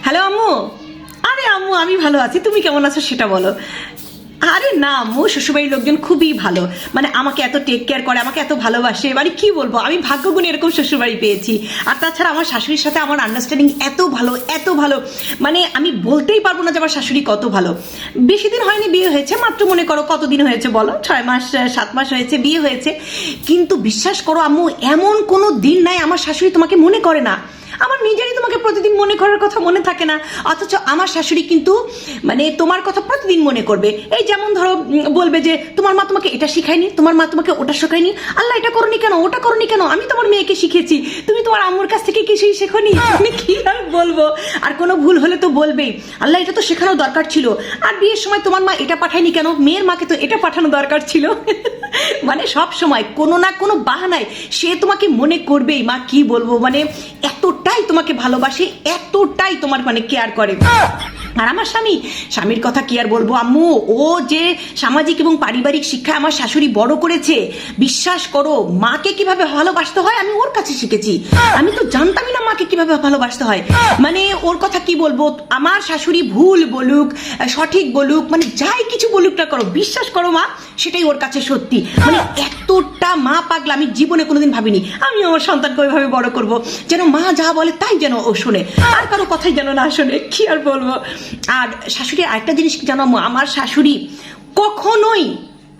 Hello আম্মু। আরে আম্মু আমি ভালো আছি, তুমি কেমন আছো সেটা বলো। আরে না আম্মু, শ্বশুরবাড়ির লোকজন খুবই ভালো, মানে আমাকে এত টেক কেয়ার করে, আমাকে এত ভালোবাসে, মানে কি বলবো, আমি ভাগ্যগুণে এরকম শ্বশুরবাড়ি পেয়েছি। আর তাছাড়া আমার শাশুড়ির সাথে আমার আন্ডারস্ট্যান্ডিং এত ভালো এত ভালো, মানে আমি বলতেই পারবো না যে আমার শাশুড়ি কত ভালো। বেশি দিন হয়নি বিয়ে হয়েছে, মাত্র মনে করো কতদিন হয়েছে বলো, 6 মাস 7 মাস হয়েছে বিয়ে হয়েছে। কিন্তু বিশ্বাস করো আম্মু, এমন কোনো দিন নাই আমার শাশুড়ি তোমাকে মনে করে না। আমার নিজেরই তোমাকে প্রতিদিন মনে করার কথা মনে থাকে না, অথচ আমার শাশুড়ি কিন্তু মানে তোমার কথা প্রতিদিন মনে করবে। এই যেমন ধরো বলবে যে তোমার মা তোমাকে এটা শিখায়নি, তোমার মা তোমাকে ওটা শেখায়নি, আল্লাহ এটা করনি কেন, ওটা করনি কেন, আমি তোমার মেয়েকে শিখেছি, তুমি তোমার আম্মুর কাছ থেকে কিছুই শেখোনি। আমি কি আর বলবো, আর কোনো ভুল হলে তো বলবেই আল্লাহ এটা তো শেখানো দরকার ছিল, আর বিয়ের সময় তোমার মা এটা পাঠায়নি কেন, মেয়ের মাকে তো এটা পাঠানো দরকার ছিল। মানে সব সময় কোনো না কোনো বাহানায় সে তোমাকে মনে করবেই। মা কি বলবো, মানে এতটাই তোমাকে ভালোবাসে, এতটাই তোমার মানে কেয়ার করে। আর আমার স্বামীর কথা কি আর বলবো আম্মু, ও যে সামাজিক এবং পারিবারিক শিক্ষায় আমার শাশুড়ি বড় করেছে, বিশ্বাস করো মাকে কিভাবে ভালোবাসতে হয় আমি ওর কাছে শিখেছি। আমি তো জানতামই না মাকে কিভাবে ভালোবাসতে হয়। মানে ওর কথা কি বলবো, আমার শাশুড়ি ভুল বলুক সঠিক বলুক, মানে যাই কিছু বলুক না করো, বিশ্বাস করো মা সেটাই ওর কাছে সত্যি। মানে এতটা মা পাগলা আমি জীবনে কোনোদিন ভাবিনি আমি আমার সন্তানকে ওইভাবে বড় করব, যেন মা যা বলে তাই যেন ও শোনে, আর কারো কথাই যেন না শোনে। কি আর বলবো। আর শাশুড়ির আরেকটা জিনিস কি জানো, আমার শাশুড়ি কখনোই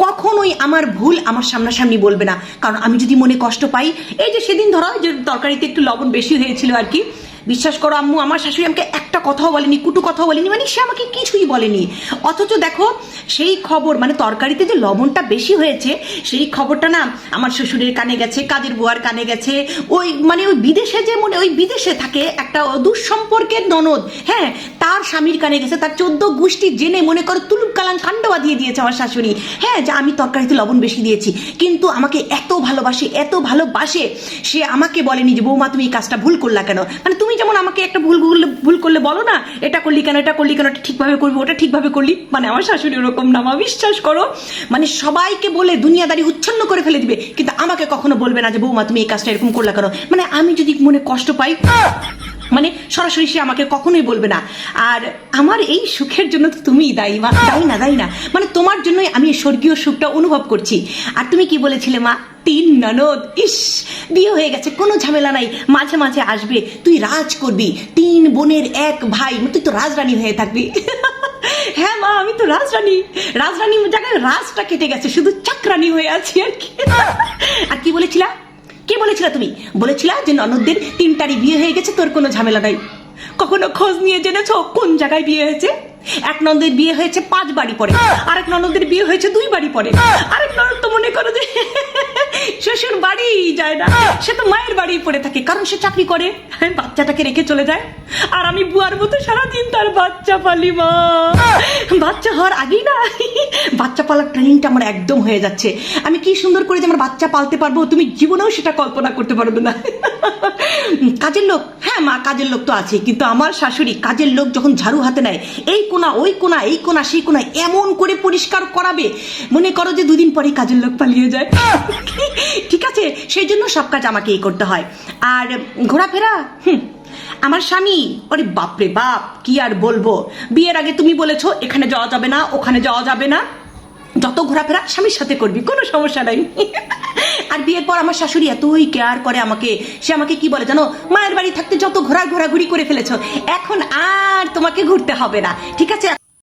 কখনোই আমার ভুল আমার সামনাসামনি বলবে না, কারণ আমি যদি মনে কষ্ট পাই, এই যে সেদিন ধরো যে তরকারিতে একটু লবণ বেশি হয়েছিল আর কি, বিশ্বাস করো আম্মু আমার শাশুড়ি আমাকে একটা কথাও বলেনি, কুটু কথাও বলেনি, মানে সে আমাকে কিছুই বলেনি। অথচ দেখো সেই খবর, মানে তরকারিতে যে লবণটা বেশি হয়েছে সেই খবরটা না আমার শ্বশুরের কানে গেছে, কাজের বুয়ার কানে গেছে, ওই মানে ওই বিদেশে যে মনে ওই বিদেশে থাকে একটা দুঃসম্পর্কের ননদ, হ্যাঁ তার স্বামীর কানে গেছে, তার 14 গোষ্ঠী জেনে মনে করো তুলুপ কালান কাণ্ড বাঁধিয়ে দিয়েছে আমার শাশুড়ি। হ্যাঁ যে আমি তরকারিতে লবণ বেশি দিয়েছি, কিন্তু আমাকে এত ভালোবাসে এত ভালোবাসে, সে আমাকে বলেনি যে বৌমা তুমি এই কাজটা ভুল করলা কেন। মানে তুমি যেমন আমাকে একটা ভুল করলে বলো না, এটা করলি কেন, এটা করলি কেন, এটা ঠিকভাবে করবি, ওটা ঠিকভাবে করলি, মানে আমার শাশুড়ি ওরকম না মা, বিশ্বাস করো। মানে সবাইকে বলে দুনিয়াদারি উচ্ছন্ন করে ফেলে দিবে, কিন্তু আমাকে কখনো বলবে না যে বৌমা তুমি এই কাজটা এরকম করলা কেন। মানে আমি যদি মনে কষ্ট পাই, মানে সরাসরি সে আমাকে কখনোই বলবে না। আর আমার এই সুখের জন্য তো তুমিই দায়ী মা, দায়ী না, মানে তোমার জন্যই আমি এই স্বর্গীয় সুখটা অনুভব করছি। আর তুমি কি বলেছিলে মা, 3 ননদ, ইস বিয়ে হয়ে গেছে কোনো ঝামেলা নাই, মাঝে মাঝে আসবে, তুই রাজ করবি, 3 বোনের 1 ভাই, তুই তো রাজরানী হয়ে থাকবি। হ্যাঁ মা আমি তো রাজরানী জায়গায় রাজটা কেটে গেছে, শুধু চাকরানী হয়ে আছি আর কি। আর কি বলেছিলা, কে বলেছিলা তুমি, বলেছিলা যে ননদদের 3টারই বিয়ে হয়ে গেছে, তোর কোনো ঝামেলা নাই। কখনো খোঁজ নিয়ে জেনেছো কোন জায়গায় বিয়ে হয়েছে? এক ননদের বিয়ে হয়েছে 5 বাড়ি পরে, আরেক ননদের বিয়ে হয়েছে 2 বাড়ি পরে, আরেক ননদ তো মনে করো যে শ্বশুর বাড়ি যায় না, সে তো মায়ের বাড়ি পড়ে থাকে, কারণ সে চাকরি করে, বাচ্চাটাকে রেখে চলে যায়। আর আমি বুয়ার মতো সারাদিন তার বাচ্চা পালি মা, বাচ্চা হওয়ার আগেই না বাচ্চা পালার ট্রেনিংটা আমার একদম হয়ে যাচ্ছে। আমি কি সুন্দর করে যে আমার বাচ্চা পালতে পারবো তুমি জীবনেও সেটা কল্পনা করতে পারবে না। কাজের লোক, হ্যাঁ মা কাজের লোক তো আছে, কিন্তু আমার শাশুড়ি কাজের লোক যখন ঝাড়ু হাতে নেয়, এই কোনা ওই কোনা এই কোনা সেই কোনা এমন করে পরিষ্কার করাবে, মনে করো যে 2 দিন পরে কাজের লোক পালিয়ে যায়। ঠিক আছে, সেই জন্য সব কাজ আমাকেই করতে হয়। আর ঘোরাফেরা, আমার স্বামী, ওরে বাপরে বাপ কি আর বলবো, বিয়ের আগে তুমি বলেছো এখানে যাওয়া যাবে না ওখানে যাওয়া যাবে না, যত ঘোরাফেরা স্বামীর সাথে করবি কোনো সমস্যা নাই। আর বিয়ের পর আমার শাশুড়ি এতই কেয়ার করে আমাকে, সে আমাকে কি বলে জানো, মায়ের বাড়ি থাকতে যত ঘোরাঘুরি করে ফেলেছো, এখন আর তোমাকে ঘুরতে হবে না, ঠিক আছে।